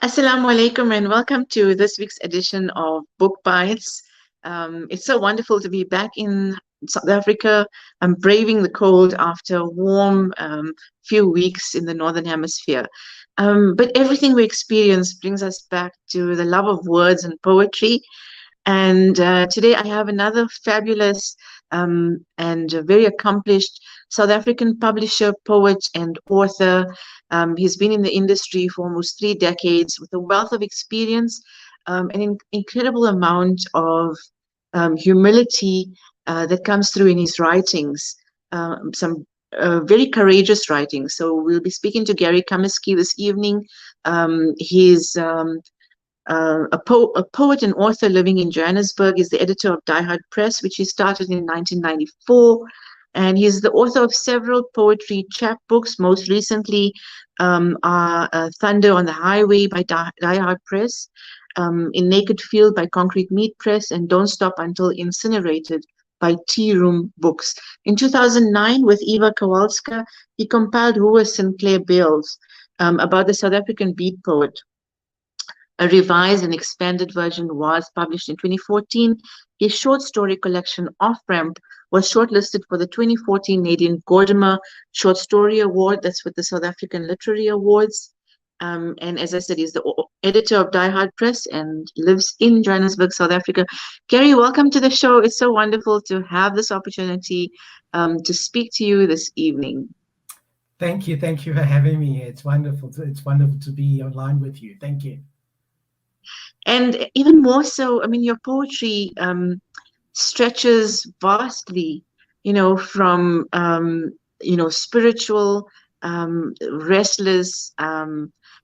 Assalamu alaikum and welcome to this week's edition of Book Bites. It's so wonderful to be back in South Africa. I'm braving the cold after a warm few weeks in the Northern Hemisphere. But everything we experience brings us back to the love of words and poetry. And today I have another fabulous and very accomplished South African publisher, poet, and author. He's been in the industry for almost 3 decades with a wealth of experience, an incredible amount of humility that comes through in his writings, some very courageous writing. So we'll be speaking to Gary Cummiskey this evening. He's a poet and author living in Johannesburg. Is the editor of Die Hard Press, which he started in 1994. And he's the author of several poetry chapbooks. Most recently Thunder on the Highway by Die Hard Press, In Naked Field by Concrete Meat Press, and Don't Stop Until Incinerated by Tea Room Books. In 2009, with Eva Kowalska, he compiled Who Was Sinclair Bales, about the South African beat poet. A revised and expanded version was published in 2014. His short story collection, Off Ramp, was shortlisted for the 2014 Nadine Gordimer Short Story Award. That's with the South African Literary Awards. And as I said, he's the editor of Die Hard Press and lives in Johannesburg, South Africa. Gary, welcome to the show. It's so wonderful to have this opportunity to speak to you this evening. Thank you. Thank you for having me. It's wonderful to be online with you. Thank you. And even more so, I mean, your poetry stretches vastly, from, spiritual, restless,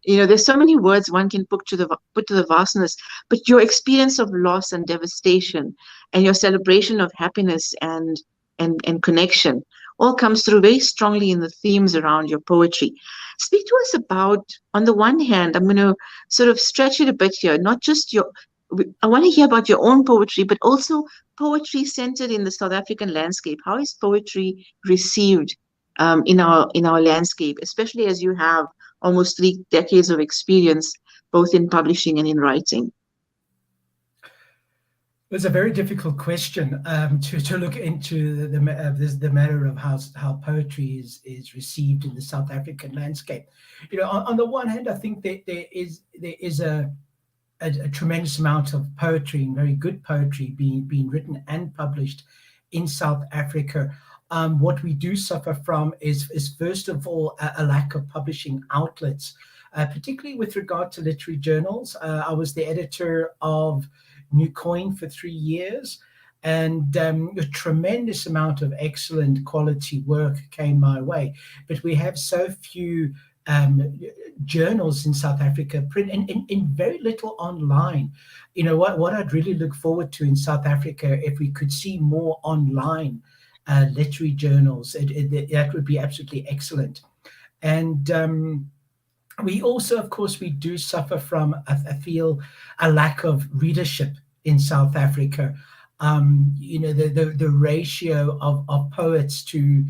there's so many words one can put to the vastness, but your experience of loss and devastation and your celebration of happiness and connection all comes through very strongly in the themes around your poetry. Speak to us about, on the one hand, I'm going to sort of stretch it a bit here, not just I want to hear about your own poetry, but also poetry centered in the South African landscape. How is poetry received in our landscape, especially as you have almost 3 decades of experience, both in publishing and in writing? It's a very difficult question to look into the matter of how poetry is received in the South African landscape. On the one hand, I think that there is a tremendous amount of poetry, and very good poetry, being written and published in South Africa. What we do suffer from is first of all a lack of publishing outlets, particularly with regard to literary journals. I was the editor of New Coin for 3 years, and a tremendous amount of excellent quality work came my way. But we have so few journals in South Africa, print and very little online. What I'd really look forward to in South Africa, if we could see more online literary journals, that would be absolutely excellent. And we also, of course, we do suffer from, I feel, a lack of readership in South Africa. The ratio of poets to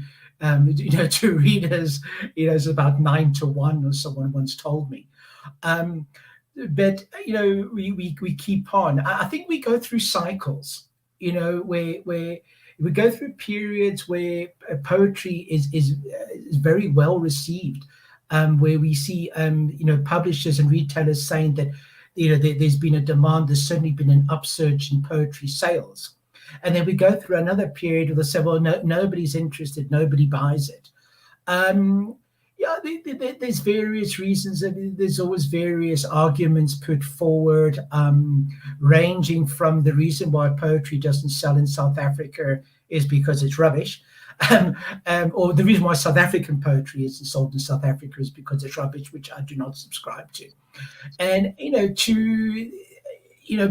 readers, is about 9 to 1, or someone once told me. But we keep on. I think we go through cycles, where we go through periods where poetry is very well received, where we see publishers and retailers saying that there's been a demand. There's certainly been an upsurge in poetry sales. And then we go through another period where they say, well, no, nobody's interested, nobody buys it. There's various reasons. There's always various arguments put forward, ranging from the reason why poetry doesn't sell in South Africa is because it's rubbish, or the reason why South African poetry isn't sold in South Africa is because it's rubbish, which I do not subscribe to. And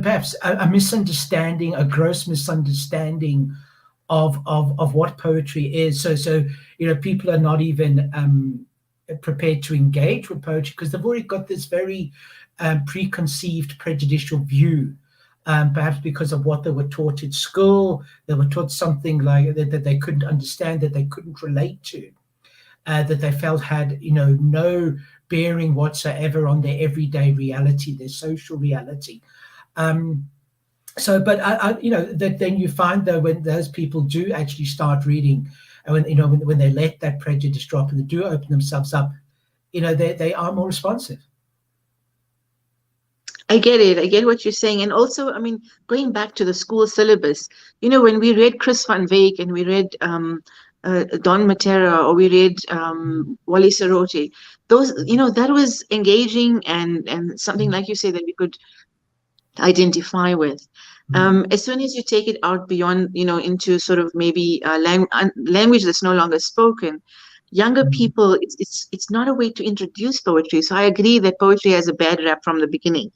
perhaps a misunderstanding, a gross misunderstanding of what poetry is. So people are not even prepared to engage with poetry because they've already got this very preconceived, prejudicial view. Perhaps because of what they were taught at school. They were taught something like that they couldn't understand, that they couldn't relate to, that they felt had no bearing whatsoever on their everyday reality, their social reality. But that then you find though when those people do actually start reading, and when they let that prejudice drop and they do open themselves up, they are more responsive. I get it. I get what you're saying. And also, I mean, going back to the school syllabus, when we read Chris van Wyk and we read Don Matera, or we read Wally Serote, those, that was engaging and something, like you say, that we could identify with. As soon as you take it out beyond, into sort of maybe language that's no longer spoken, younger people, it's not a way to introduce poetry. So I agree that poetry has a bad rap from the beginning.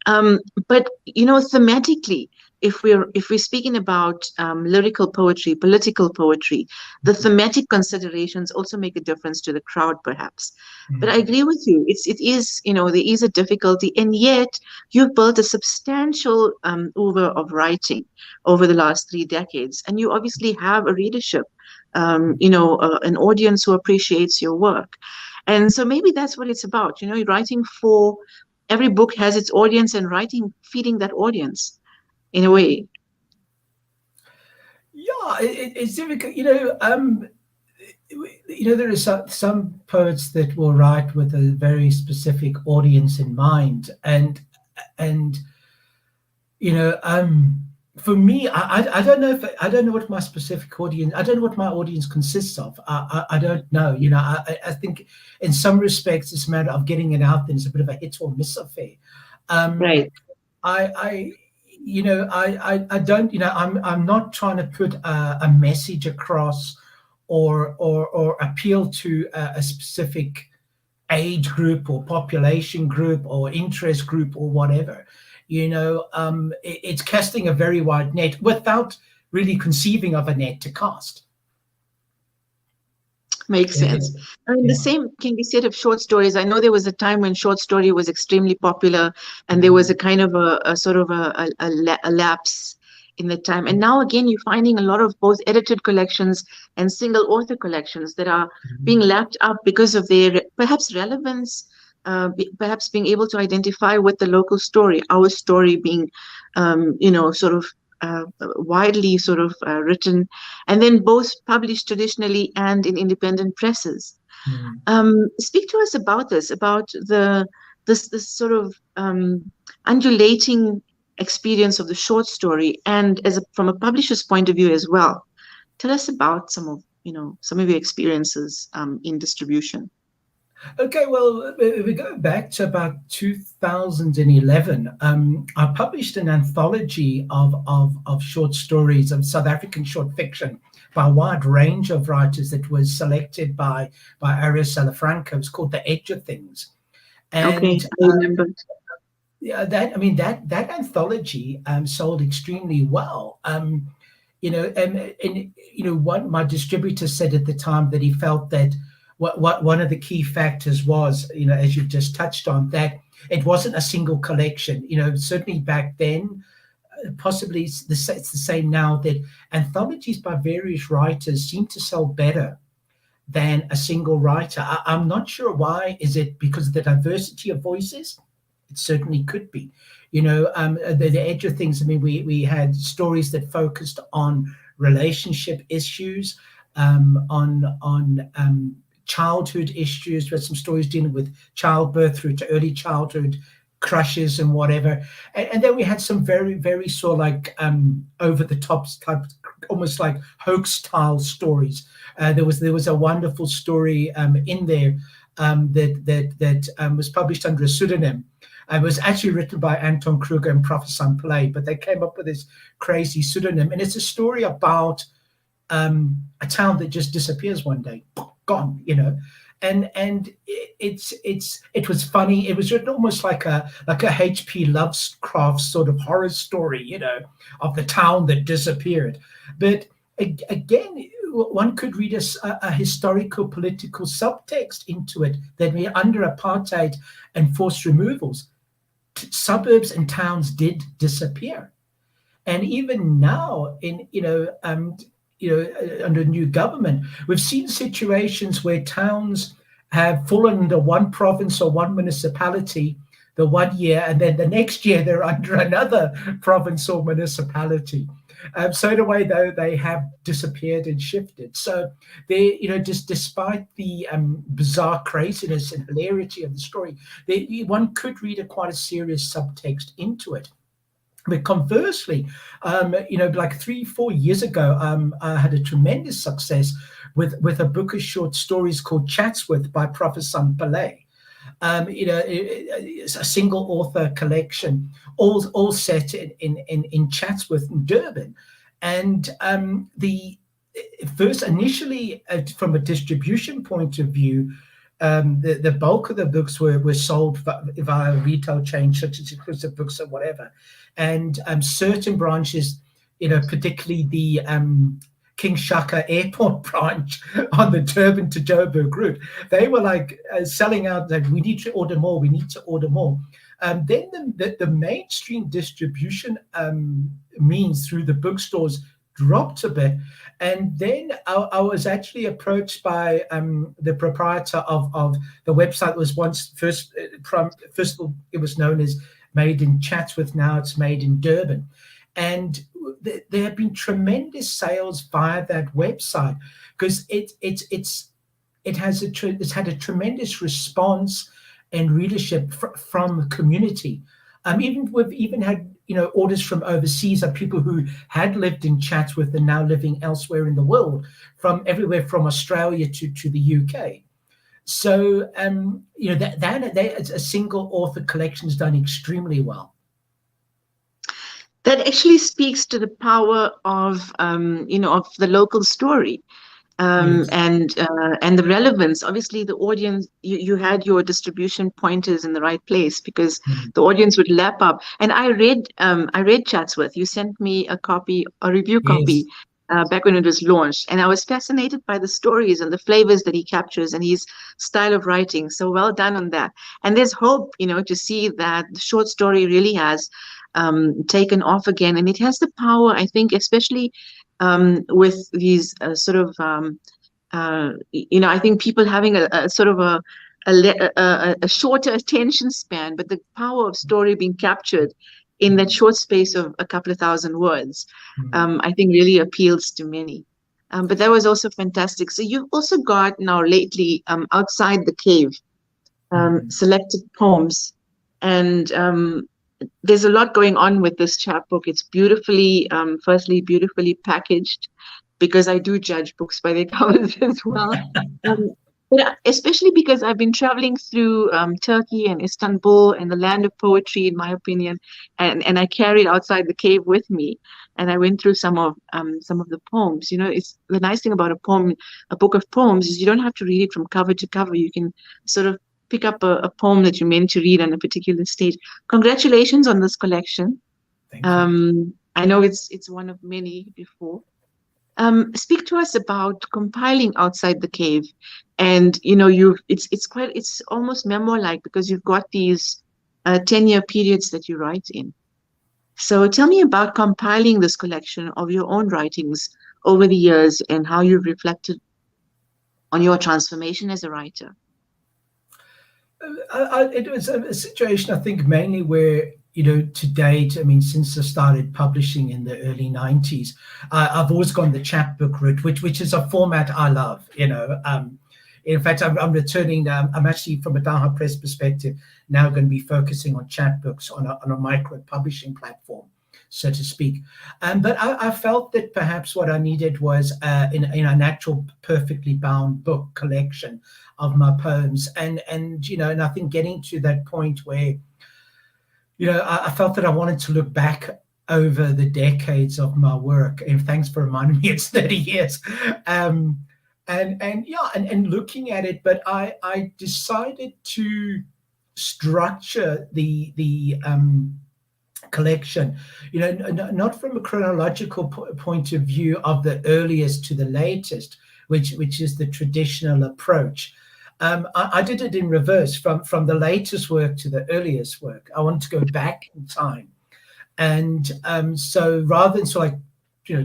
But thematically, if we're speaking about lyrical poetry, political poetry, the thematic considerations also make a difference to the crowd, perhaps. But I agree with you. It is, there is a difficulty, and yet you've built a substantial oeuvre of writing over the last 3 decades, and you obviously have a readership, an audience who appreciates your work, and so maybe that's what it's about. You're writing for. Every book has its audience, and writing feeding that audience in a way. Yeah, it's difficult. There are some poets that will write with a very specific audience in mind, and for me, I don't know I don't know what my specific audience. I don't know what my audience consists of. I don't know. I think in some respects it's a matter of getting it out there. It's a bit of a hit or miss affair. Right. I don't. I'm not trying to put a message across or appeal to a specific age group or population group or interest group or whatever. It's casting a very wide net without really conceiving of a net to cast. Makes sense. I mean, the same can be said of short stories. I know there was a time when short story was extremely popular, and there was a kind of a sort of a lapse in the time. And now again, you're finding a lot of both edited collections and single author collections that are being lapped up because of their perhaps relevance, perhaps being able to identify with the local story, our story being, sort of widely sort of written, and then both published traditionally and in independent presses. Speak to us about this, about this sort of undulating experience of the short story, and from a publisher's point of view as well. Tell us about some of your experiences in distribution. Okay, well, we go back to about 2011. I published an anthology of short stories, of South African short fiction, by a wide range of writers that was selected by Arius Salafranca. It was called The Edge of Things. And, okay, I remember. That anthology sold extremely well. My distributor said at the time that he felt that what one of the key factors was, as you've just touched on, that it wasn't a single collection. Certainly back then, possibly it's the same now, that anthologies by various writers seem to sell better than a single writer. I'm not sure why. Is it because of the diversity of voices? It certainly could be. The Edge of Things. I mean, we had stories that focused on relationship issues, on childhood issues. We had some stories dealing with childbirth through to early childhood crushes and whatever, and then we had some very, very sort of like over the top type, almost like hoax style stories. There was a wonderful story in there that was published under a pseudonym. It was actually written by Anton Kruger and Professor Samplay, but they came up with this crazy pseudonym, and it's a story about a town that just disappears one day, gone, and it was funny. It was written almost like a H.P. Lovecraft sort of horror story, of the town that disappeared. But again, one could read a historical political subtext into it, that we under apartheid and forced removals, suburbs and towns did disappear, and even now under new government, we've seen situations where towns have fallen under one province or one municipality the one year, and then the next year they're under another province or municipality. So in a way, though, they have disappeared and shifted. So they, just despite the bizarre craziness and hilarity of the story, one could read quite a serious subtext into it. But conversely, like 3-4 years ago, I had a tremendous success with a book of short stories called Chatsworth by Professor Pillay. It's a single author collection, all set in Chatsworth and Durban. And the first, initially, from a distribution point of view, the bulk of the books were sold via retail chains such as Exclusive Books or whatever. And certain branches, particularly the King Shaka Airport branch on the Durban to Joburg route, they were like selling out, like, we need to order more, we need to order more. Then the mainstream distribution means through the bookstores dropped a bit. And then I was actually approached by the proprietor of the website that was once first of all, it was known as Made in Chatsworth, now it's Made in Durban. And there have been tremendous sales via that website because it's had a tremendous response and readership from the community. We've even had orders from overseas of people who had lived in Chatsworth and now living elsewhere in the world, from everywhere from Australia to the UK. So that a single author collection has done extremely well. That actually speaks to the power of of the local story. Yes. And the relevance. Obviously, the audience, you had your distribution pointers in the right place because the audience would lap up. And I read Chatsworth. You sent me a review copy back when it was launched, and I was fascinated by the stories and the flavors that he captures and his style of writing. So well done on that. And there's hope, to see that the short story really has taken off again, and it has the power, I think, especially with these I think people having a sort of a shorter attention span, but the power of story being captured in that short space of a couple of thousand words, I think really appeals to many. But that was also fantastic. So you've also got now lately Outside the Cave, selected poems, and there's a lot going on with this chapbook. It's beautifully packaged, because I do judge books by their covers as well. But especially because I've been traveling through Turkey and Istanbul and the land of poetry, in my opinion, and I carried Outside the Cave with me, and I went through some of the poems. It's the nice thing about a book of poems is you don't have to read it from cover to cover. You can sort of pick up a poem that you're meant to read on a particular stage. Congratulations on this collection. Thank you. I know it's one of many before. Speak to us about compiling Outside the Cave, and it's almost memoir-like because you've got these 10-year periods that you write in. So tell me about compiling this collection of your own writings over the years and how you've reflected on your transformation as a writer. It was a situation, I think, mainly where, to date, since I started publishing in the early 90s, I've always gone the chapbook route, which is a format I love, In fact, I'm returning, I'm actually, from a Daha Press perspective, now going to be focusing on chapbooks on a micro publishing platform, so to speak. But I felt that perhaps what I needed was in an actual perfectly bound book collection of my poems. And I think getting to that point where, I felt that I wanted to look back over the decades of my work. And thanks for reminding me it's 30 years. And looking at it, but I decided to structure the collection, not from a chronological point of view of the earliest to the latest, which is the traditional approach. I did it in reverse, from the latest work to the earliest work. I want to go back in time, and so rather than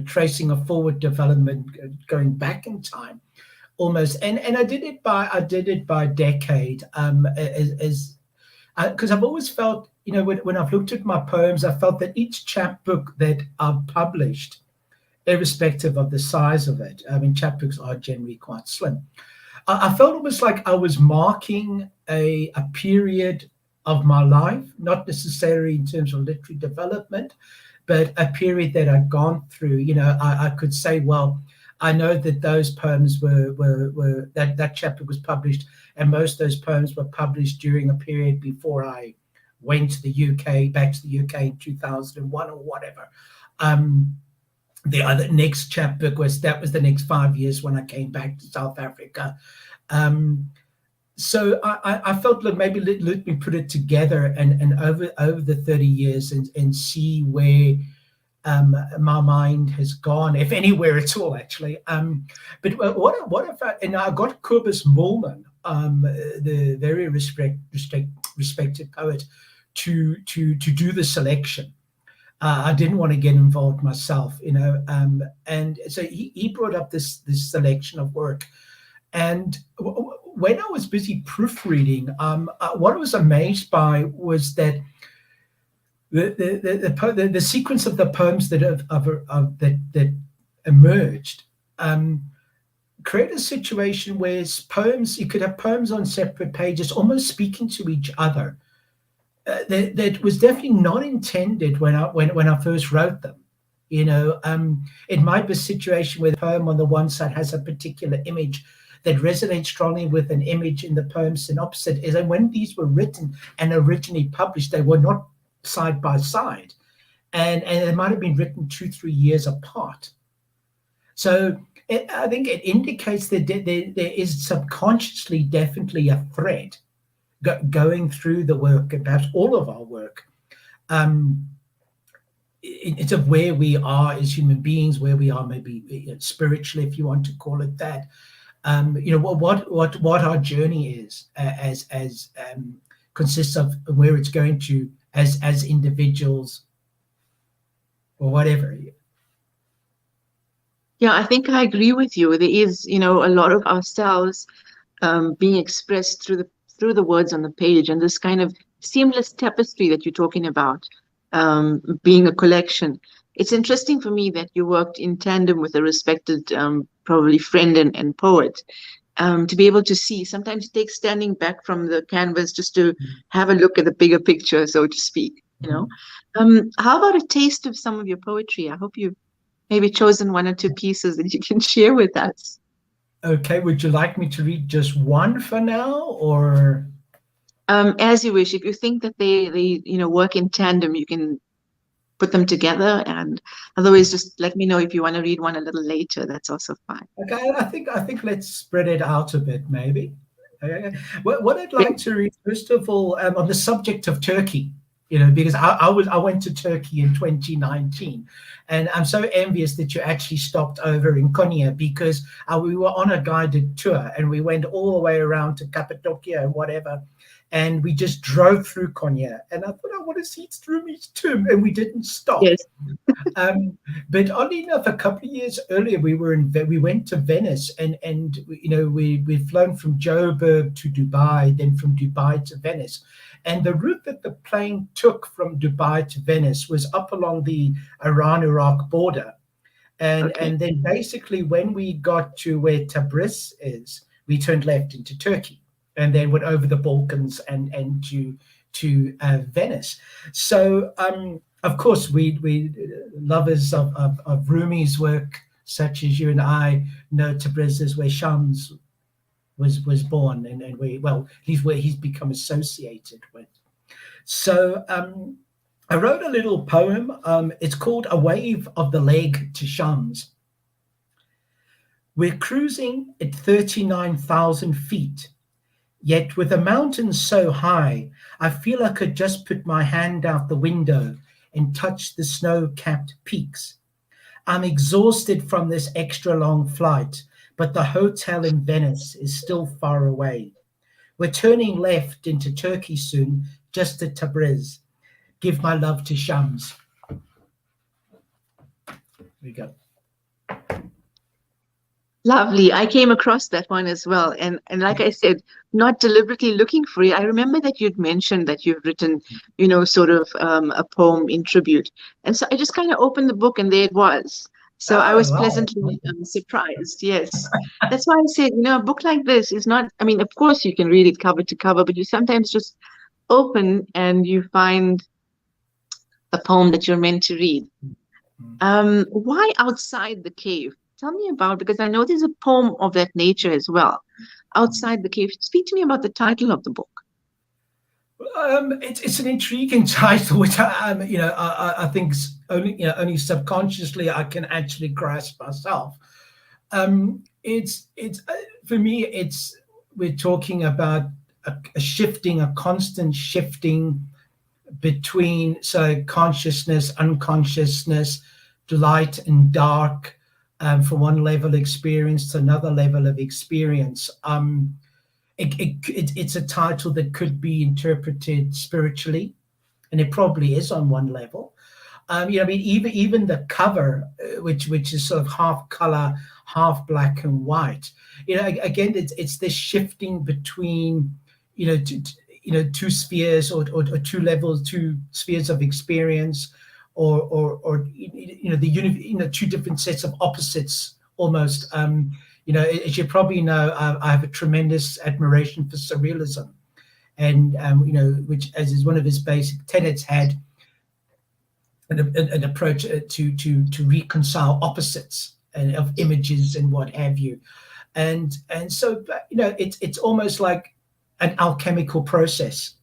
tracing a forward development going back in time, almost, and I did it by decade, as because I've always felt, when I've looked at my poems, I felt that each chapbook that I've published, irrespective of the size of it, I mean, chapbooks are generally quite slim. I felt almost like I was marking a period of my life, not necessarily in terms of literary development, but a period that I'd gone through. I could say, well, I know that those poems were that chapter was published, and most of those poems were published during a period before I went to the UK, back to the UK in 2001 or whatever. The other next chapbook was the next 5 years when I came back to South Africa. So I felt like maybe let me put it together and over the 30 years and see where my mind has gone, if anywhere at all, actually. But what about, and I got Cobus Moorman, the very respected poet, to do the selection. I didn't want to get involved myself, and so he brought up this selection of work. And when I was busy proofreading, what I was amazed by was that the sequence of the poems that emerged create a situation where you could have poems on separate pages, almost speaking to each other. That was definitely not intended when I first wrote them. It might be a situation where the poem on the one side has a particular image that resonates strongly with an image in the poem synopsis. And when these were written and originally published, they were not side by side, and it might have been written 2-3 years apart. So I think it indicates that there is subconsciously definitely a thread going through the work, and perhaps all of our work. It's of where we are as human beings, where we are maybe spiritually, if you want to call it that. What our journey is as consists of where it's going to as individuals or whatever. Yeah, I think I agree with you. There is, a lot of ourselves being expressed through the words on the page, and this kind of seamless tapestry that you're talking about, being a collection. It's interesting for me that you worked in tandem with a respected, probably friend and poet, to be able to see. Sometimes it takes standing back from the canvas just to have a look at the bigger picture, so to speak. How about a taste of some of your poetry? I hope you've maybe chosen 1 or 2 pieces that you can share with us. Okay, would you like me to read just one for now, or? As you wish. If you think that they work in tandem, you can put them together, and otherwise just let me know if you want to read one a little later. That's also fine. Okay, I think let's spread it out a bit, maybe. What I'd like to read, first of all, on the subject of Turkey, because I went to Turkey in 2019, and I'm so envious that you actually stopped over in Konya, because we were on a guided tour and we went all the way around to Cappadocia and whatever, and we just drove through Konya, and I thought I want to see Strumi's tomb, and we didn't stop. Yes. But oddly enough, a couple of years earlier, we went to Venice, and we'd flown from Joburg to Dubai, then from Dubai to Venice. And the route that the plane took from Dubai to Venice was up along the Iran-Iraq border. And then basically when we got to where Tabriz is, we turned left into Turkey and then went over the Balkans and to Venice. So, of course, we lovers of Rumi's work, such as you and I, know Tabriz is where Shams was born, and he's where he's become associated with. So I wrote a little poem. It's called A Wave of the Leg to Shams. We're cruising at 39,000 feet, yet with the mountains so high, I feel I could just put my hand out the window and touch the snow-capped peaks. I'm exhausted from this extra long flight, but the hotel in Venice is still far away. We're turning left into Turkey soon, just at Tabriz. Give my love to Shams. There we go. Lovely. I came across that one as well. And like I said, not deliberately looking for it. I remember that you'd mentioned that you've written, sort of a poem in tribute. And so I just kind of opened the book and there it was. So I Oh, was wow. pleasantly surprised. Yes. That's why I said, a book like this is not, I mean, of course you can read it cover to cover, but you sometimes just open and you find a poem that you're meant to read. Why outside the cave? Tell me about, because I know there's a poem of that nature as well. Outside the cave. Speak to me about the title of the book. It's an intriguing title, which I think only subconsciously I can actually grasp myself. It's for me, it's we're talking about a shifting, a constant shifting between consciousness, unconsciousness, light and dark, from one level of experience to another level of experience. It's a title that could be interpreted spiritually, and it probably is on one level. I mean, even the cover, which is sort of half color, half black and white. Again, it's this shifting between, two spheres, or two levels, two spheres of experience, or two different sets of opposites almost. As you probably know, I have a tremendous admiration for surrealism, and which, as is one of his basic tenets, had an approach to reconcile opposites and of images and what have you, and so it's almost like an alchemical process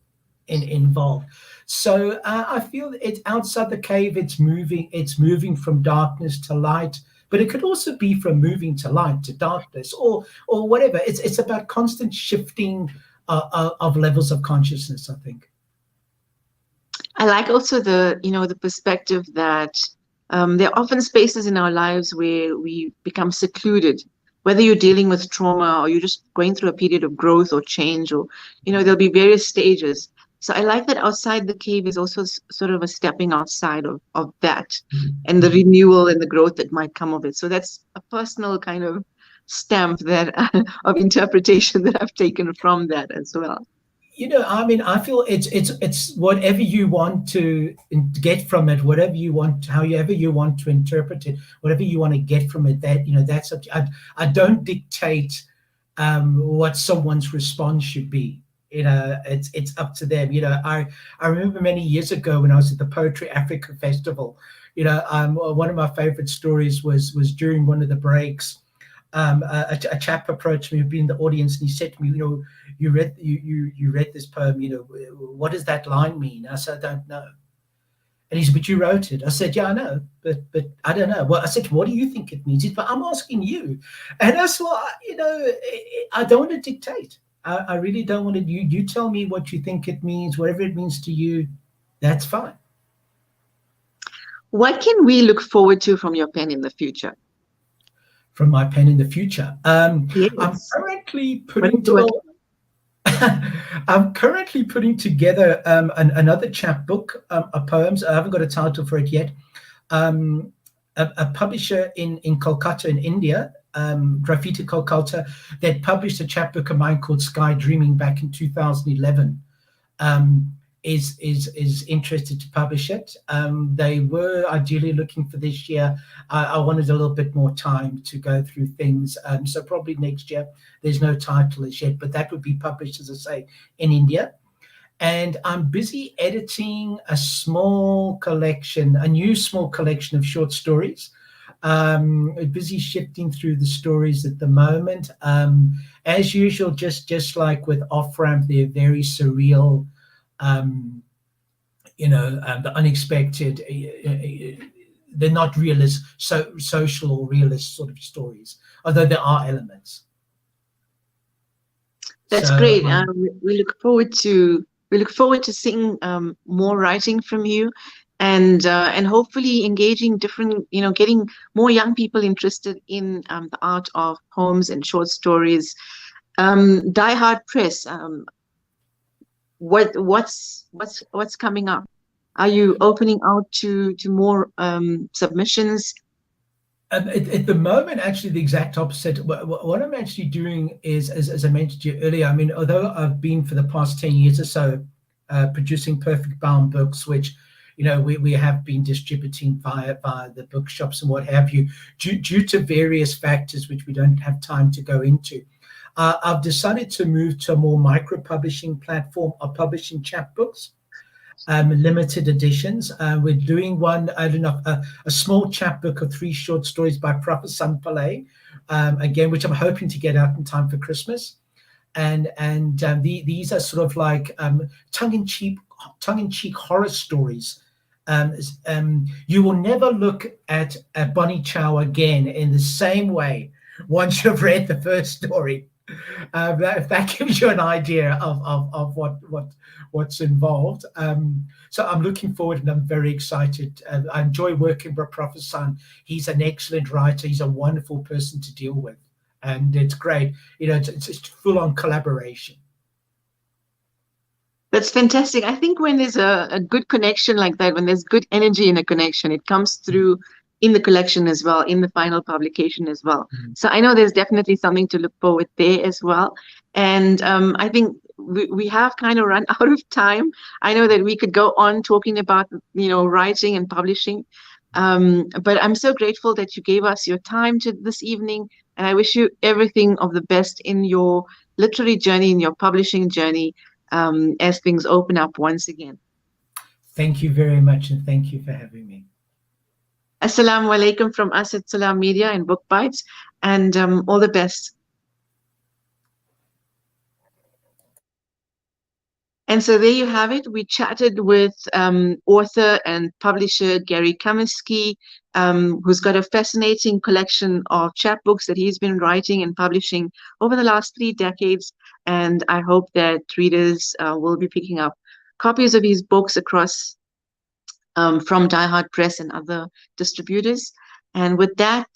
involved. So I feel it's outside the cave. It's moving from darkness to light, but it could also be from moving to light to darkness, or whatever. It's about constant shifting of levels of consciousness, I think. I like also the perspective that there are often spaces in our lives where we become secluded, whether you're dealing with trauma or you're just going through a period of growth or change, or, there'll be various stages. So I like that outside the cave is also sort of a stepping outside of that and the renewal and the growth that might come of it. So that's a personal kind of stamp that of interpretation that I've taken from that as well. I mean, I feel it's whatever you want to get from it, whatever you want, however you want to interpret it, whatever you want to get from it. That's up to, I don't dictate what someone's response should be. It's up to them. I remember many years ago when I was at the Poetry Africa Festival. One of my favorite stories was during one of the breaks. A chap approached me, who'd been in the audience, and he said to me, you read this poem, what does that line mean? I said, I don't know. And he said, but you wrote it. I said, yeah, I know, but I don't know. Well, I said, what do you think it means? He said, but I'm asking you. And that's why, I don't want to dictate. I really don't want to. You tell me what you think it means, whatever it means to you, that's fine. What can we look forward to from your pen in the future? From my pen in the future. Yes. I'm currently What putting is what? I'm currently putting together another chapbook of poems. I haven't got a title for it yet. A publisher in Kolkata in India, Graffiti Kolkata, that published a chapbook of mine called Sky Dreaming back in 2011. Is interested to publish it. They were ideally looking for this year. I wanted a little bit more time to go through things. So probably next year. There's no title as yet, but that would be published, as I say, in India. And I'm busy editing a new small collection of short stories. Busy shifting through the stories at the moment. As usual, just like with Off Ramp, they're very surreal. The unexpected. They're not realist, social or realist sort of stories, although there are elements. That's great. We look forward to seeing more writing from you, and hopefully engaging different, getting more young people interested in the art of poems and short stories. Die Hard Press. What's coming up? Are you opening out to more submissions? At the moment, actually, the exact opposite. What I'm actually doing is, as I mentioned to you earlier, I mean, although I've been for the past 10 years or so producing perfect bound books, which, you know, we have been distributing via the bookshops and what have you, due to various factors which we don't have time to go into. I've decided to move to a more micro publishing platform of publishing chapbooks. Limited editions. We're doing one, I don't know, a small chapbook of 3 short stories by Professor Pillay, again, which I'm hoping to get out in time for Christmas. And these are sort of like tongue-in-cheek horror stories. You will never look at Bonnie Chow again in the same way once you've read the first story. If that gives you an idea of what's involved. So I'm looking forward and I'm very excited. I enjoy working with Professor. He's an excellent writer. He's a wonderful person to deal with. And it's great. You know, it's full-on collaboration. That's fantastic. I think when there's a good connection like that, when there's good energy in a connection, it comes through in the collection as well, in the final publication as well. So I know there's definitely something to look forward there as well. And I think we have kind of run out of time. I know that we could go on talking about, you know, writing and publishing. But I'm so grateful that you gave us your time this evening. And I wish you everything of the best in your literary journey, in your publishing journey, as things open up once again. Thank you very much, and thank you for having me. Assalamu alaikum from us at Salam Media and BookBytes, and all the best. And so there you have it. We chatted with author and publisher Gary Cummiskey, who's got a fascinating collection of chapbooks that he's been writing and publishing over the last 3 decades. And I hope that readers will be picking up copies of his books across from Die Hard Press and other distributors. And with that,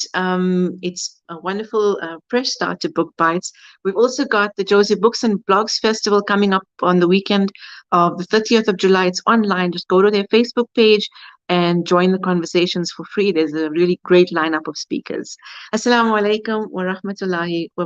it's a wonderful fresh start to BookBytes. We've also got the Josie Books and Blogs Festival coming up on the weekend of the 30th of July. It's online. Just go to their Facebook page and join the conversations for free. There's a really great lineup of speakers. Assalamu alaikum wa rahmatullahi wa barakatuh.